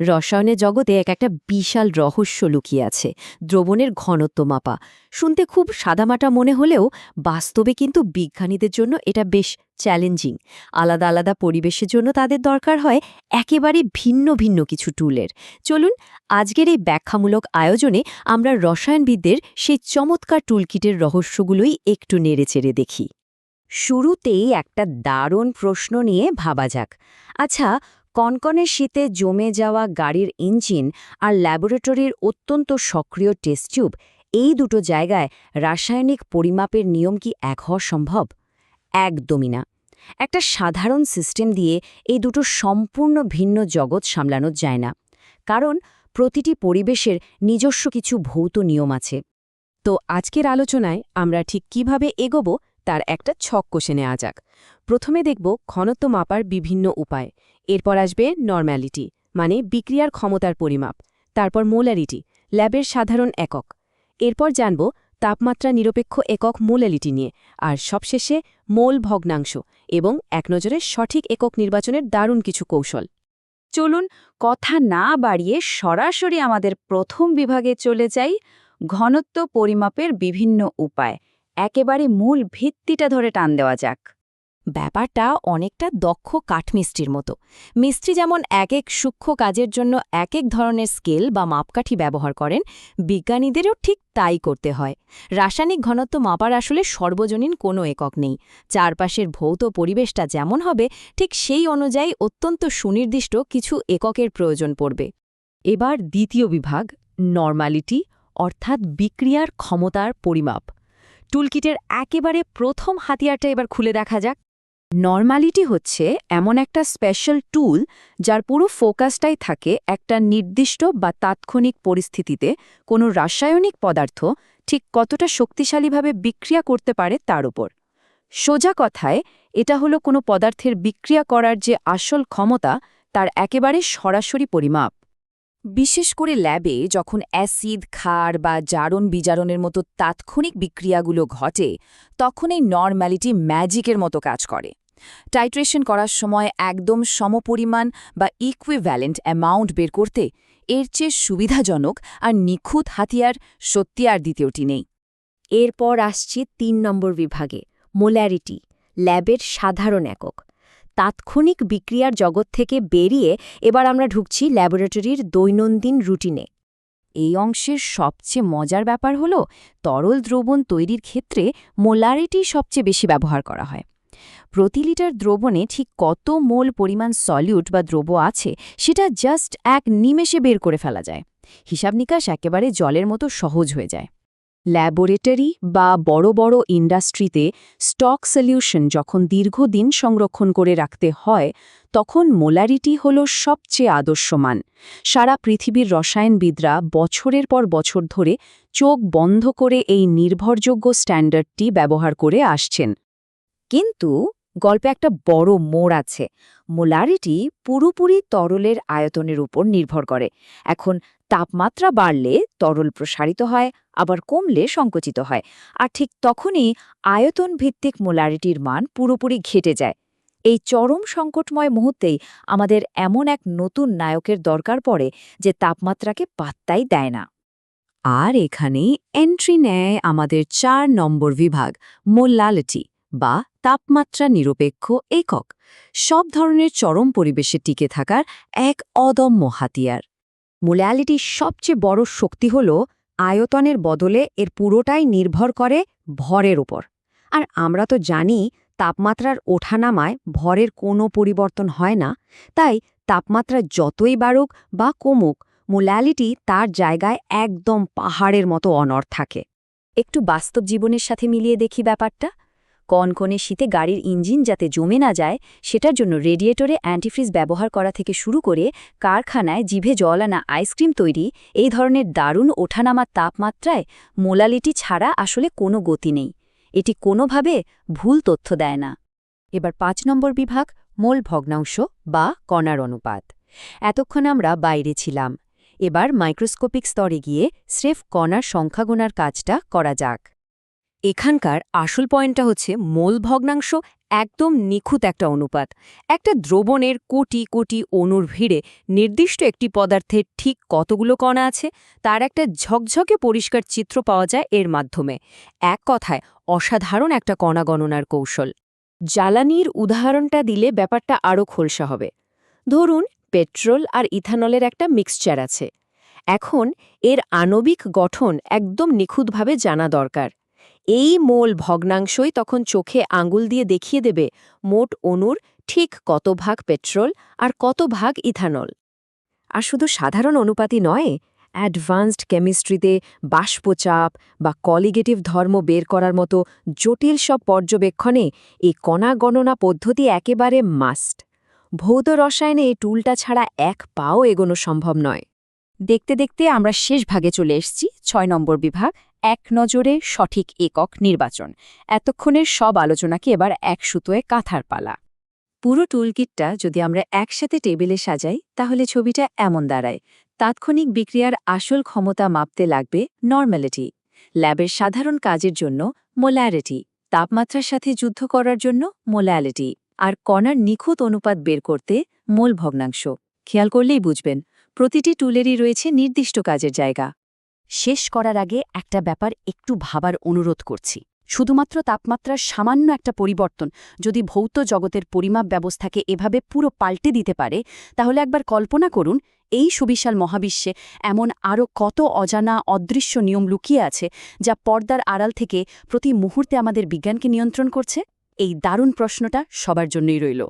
রসায়নের জগতে একটা বিশাল রহস্য লুকিয়ে আছে। দ্রবণের ঘনত্ব মাপা শুনতে খুব সাদামাটা মনে হলেও বাস্তবে কিন্তু বিজ্ঞানীদের জন্য এটা বেশ চ্যালেঞ্জিং। আলাদা আলাদা পরিবেশের জন্য তাদের দরকার হয় একেবারে ভিন্ন ভিন্ন কিছু টুলের। চলুন আজকের এই ব্যাখ্যামূলক আয়োজনে আমরা রসায়নবিদদের সেই চমৎকার টুলকিটের রহস্যগুলোই একটু নেড়েচেড়ে দেখি। শুরুতেই একটা দারুণ প্রশ্ন নিয়ে ভাবা যাক। আচ্ছা, কনকনে শীতে জমে যাওয়া গাড়ির ইঞ্জিন আর ল্যাবরেটরির অত্যন্ত সক্রিয় টেস্ট টিউব, এই দুটো জায়গায় রাসায়নিক পরিমাপের নিয়ম কি এক হওয়া সম্ভব? একদমই না। একটা সাধারণ সিস্টেম দিয়ে এই দুটো সম্পূর্ণ ভিন্ন জগৎ সামলানো যায় না, কারণ প্রতিটি পরিবেশের নিজস্ব কিছু ভৌত নিয়ম আছে। তো আজকের আলোচনায় আমরা ঠিক কিভাবে এগোবো তার একটা ছক কষে নেওয়া যাক। প্রথমে দেখব ঘনত্ব মাপার বিভিন্ন উপায়, এরপর আসবে নরম্যালিটি মানে বিক্রিয়ার ক্ষমতার পরিমাপ, তারপর মোলারিটি ল্যাবের সাধারণ একক, এরপর জানব তাপমাত্রা নিরপেক্ষ একক মোলালিটি নিয়ে, আর সবশেষে মোল ভগ্নাংশ এবং একনজরে সঠিক একক নির্বাচনের দারুণ কিছু কৌশল। চলুন কথা না বাড়িয়ে সরাসরি আমাদের প্রথম বিভাগে চলে যাই, ঘনত্ব পরিমাপের বিভিন্ন উপায়। একেবারে মূল ভিত্তিটা ধরে টান দেওয়া যাক। ব্যাপারটা অনেকটা দক্ষ কাঠমিস্ত্রির মতো। মিস্ত্রি যেমন এক এক সূক্ষ্ম কাজের জন্য এক এক ধরনের স্কেল বা মাপকাঠি ব্যবহার করেন, বিজ্ঞানীদেরও ঠিক তাই করতে হয়। রাসায়নিক ঘনত্ব মাপার আসলে সর্বজনীন কোনো একক নেই। চারপাশের ভৌত পরিবেশটা যেমন হবে ঠিক সেই অনুযায়ী অত্যন্ত সুনির্দিষ্ট কিছু এককের প্রয়োজন পড়বে। এবার দ্বিতীয় বিভাগ, নরমালিটি অর্থাৎ বিক্রিয়ার ক্ষমতার পরিমাপ। টুলকিটের একেবারে প্রথম হাতিয়ারটা এবার খুলে দেখা যাক। নরমালিটি হচ্ছে এমন একটা স্পেশাল টুল যার পুরো ফোকাসটাই থাকে একটা নির্দিষ্ট বা তাৎক্ষণিক পরিস্থিতিতে কোনো রাসায়নিক পদার্থ ঠিক কতটা শক্তিশালীভাবে বিক্রিয়া করতে পারে তার উপর। সোজা কথায় এটা হলো কোনো পদার্থের বিক্রিয়া করার যে আসল ক্ষমতা তার একেবারে সরাসরি পরিমাপ। বিশেষ করে ল্যাবে যখন অ্যাসিড, ক্ষার বা জারণ বিজারণের মতো তাৎক্ষণিক বিক্রিয়াগুলো ঘটে, তখন এই নরম্যালিটি ম্যাজিকের মতো কাজ করে। টাইট্রেশন করার সময় একদম সমপরিমাণ বা ইকুইভ্যালেন্ট অ্যামাউন্ট বের করতে এর চেয়ে সুবিধাজনক আর নিখুঁত হাতিয়ার সত্যি আর দ্বিতীয়টি নেই। এরপর আসছে ৩ নম্বর বিভাগে, মোলারিটি ল্যাবের সাধারণ একক। তাৎক্ষণিক বিক্রিয়ার জগৎ থেকে বেরিয়ে এবার আমরা ঢুকছি ল্যাবরেটরির দৈনন্দিন রুটিনে। এই অংশের সবচেয়ে মজার ব্যাপার হল তরল দ্রবণ তৈরির ক্ষেত্রে মোলারিটি সবচেয়ে বেশি ব্যবহার করা হয়। প্রতি লিটার দ্রবণে ঠিক কত মোল পরিমাণ সলিউট বা দ্রব্য আছে সেটা জাস্ট এক নিমেষে বের করে ফেলা যায়। হিসাব নিকাশ একেবারে জলের মতো সহজ হয়ে যায়। ল্যাবরেটরি বা বড় বড় ইন্ডাস্ট্রিতে স্টক সলিউশন যখন দীর্ঘদিন সংরক্ষণ করে রাখতে হয়, তখন মোলারিটি হল সবচেয়ে আদর্শ মান। সারা পৃথিবীর রসায়নবিদরা বছরের পর বছর ধরে চোখ বন্ধ করে এই নির্ভরযোগ্য স্ট্যান্ডার্ডটি ব্যবহার করে আসছেন। কিন্তু গল্পে একটা বড় মোড় আছে। মোলারিটি পুরোপুরি তরলের আয়তনের উপর নির্ভর করে। এখন তাপমাত্রা বাড়লে তরল প্রসারিত হয়, আবার কমলে সংকুচিত হয়, আর ঠিক তখনই আয়তন ভিত্তিক মোলারিটির মান পুরোপুরি ঘেটে যায়। এই চরম সংকটময় মুহূর্তেই আমাদের এমন এক নতুন নায়কের দরকার পড়ে যে তাপমাত্রাকে পাত্তাই দেয় না। আর এখানেই এন্ট্রি নেয় আমাদের ৪ নম্বর বিভাগ, মোলালিটি বা তাপমাত্রা নিরপেক্ষ একক। সব ধরনের চরম পরিবেশে টিকে থাকার এক অদম্য হাতিয়ার। মোলালিটির সবচেয়ে বড় শক্তি হল আয়তনের বদলে এর পুরোটাই নির্ভর করে ভরের উপর। আর আমরা তো জানি তাপমাত্রার ওঠানামায় ভরের কোনো পরিবর্তন হয় না। তাই তাপমাত্রা যতই বাড়ুক বা কমুক, মোলালিটি তার জায়গায় একদম পাহাড়ের মতো অনড় থাকে। একটু বাস্তব জীবনের সাথে মিলিয়ে দেখি ব্যাপারটা। কনকনে শীতে গাড়ির ইঞ্জিন যাতে জমে না যায় সেটার জন্য রেডিয়েটরে অ্যান্টিফ্রিজ ব্যবহার করা থেকে শুরু করে কারখানায় জিভে জল আনা আইসক্রিম তৈরি, এই ধরনের দারুণ ওঠানামার তাপমাত্রায় মোলালিটি ছাড়া আসলে কোনো গতি নেই। এটি কোনোভাবে ভুল তথ্য দেয় না। এবার ৫ নম্বর বিভাগ, মোল ভগ্নাংশ বা কণার অনুপাত। এতক্ষণ আমরা বাইরে ছিলাম, এবার মাইক্রোস্কোপিক স্তরে গিয়ে স্রেফ কণার সংখ্যা গোনার কাজটা করা যাক। এখানকার আসল পয়েন্টটা হচ্ছে মোল ভগ্নাংশ একদম নিখুঁত একটা অনুপাত। একটা দ্রবণের কোটি কোটি অণুর ভিড়ে নির্দিষ্ট একটি পদার্থের ঠিক কতগুলো কণা আছে তার একটা ঝকঝকে পরিষ্কার চিত্র পাওয়া যায় এর মাধ্যমে। এক কথায় অসাধারণ একটা কণা গণনার কৌশল। জ্বালানির উদাহরণটা দিলে ব্যাপারটা আরও খোলসা হবে। ধরুন পেট্রোল আর ইথানলের একটা মিক্সচার আছে। এখন এর আণবিক গঠন একদম নিখুঁতভাবে জানা দরকার। এই মোল ভগ্নাংশই তখন চোখে আঙুল দিয়ে দেখিয়ে দেবে মোট অণুর ঠিক কত ভাগ পেট্রোল আর কত ভাগ ইথানল। আর শুধু সাধারণ অনুপাতই নয়, অ্যাডভান্সড কেমিস্ট্রিতে বাষ্পচাপ বা কলিগেটিভ ধর্ম বের করার মতো জটিল সব পর্যবেক্ষণে এই কণা গণনা পদ্ধতি একেবারে মাস্ট। ভৌত রসায়নে এই টুলটা ছাড়া এক পাও এগোনো সম্ভব নয়। দেখতে দেখতে আমরা শেষ ভাগে চলে এসেছি, ৬ নম্বর বিভাগ, এক নজরে সঠিক একক নির্বাচন। এতক্ষণের সব আলোচনাকে এবার এক সুতোয় কাঁথার পালা। পুরো টুলকিটটা যদি আমরা একসাথে টেবিলে সাজাই তাহলে ছবিটা এমন দাঁড়ায়। তাৎক্ষণিক বিক্রিয়ার আসল ক্ষমতা মাপতে লাগবে নরম্যালিটি, ল্যাবের সাধারণ কাজের জন্য মোলারিটি, তাপমাত্রার সাথে যুদ্ধ করার জন্য মোলালিটি, আর কণার নিখুঁত অনুপাত বের করতে মোল ভগ্নাংশ। খেয়াল করলেই বুঝবেন প্রতিটি টুলেরই রয়েছে নির্দিষ্ট কাজের জায়গা। শেষ করার আগে একটা ব্যাপার একটু ভাবার অনুরোধ করছি। শুধুমাত্র তাপমাত্রার সামান্য একটা পরিবর্তন যদি ভৌত জগতের পরিমাপ ব্যবস্থাকে এভাবে পুরো পাল্টে দিতে পারে, তাহলে একবার কল্পনা করুন এই সুবিশাল মহাবিশ্বে এমন আরও কত অজানা অদৃশ্য নিয়ম লুকিয়ে আছে যা পর্দার আড়াল থেকে প্রতি মুহূর্তে আমাদের বিজ্ঞানকে নিয়ন্ত্রণ করছে। এই দারুণ প্রশ্নটা সবার জন্যই রইল।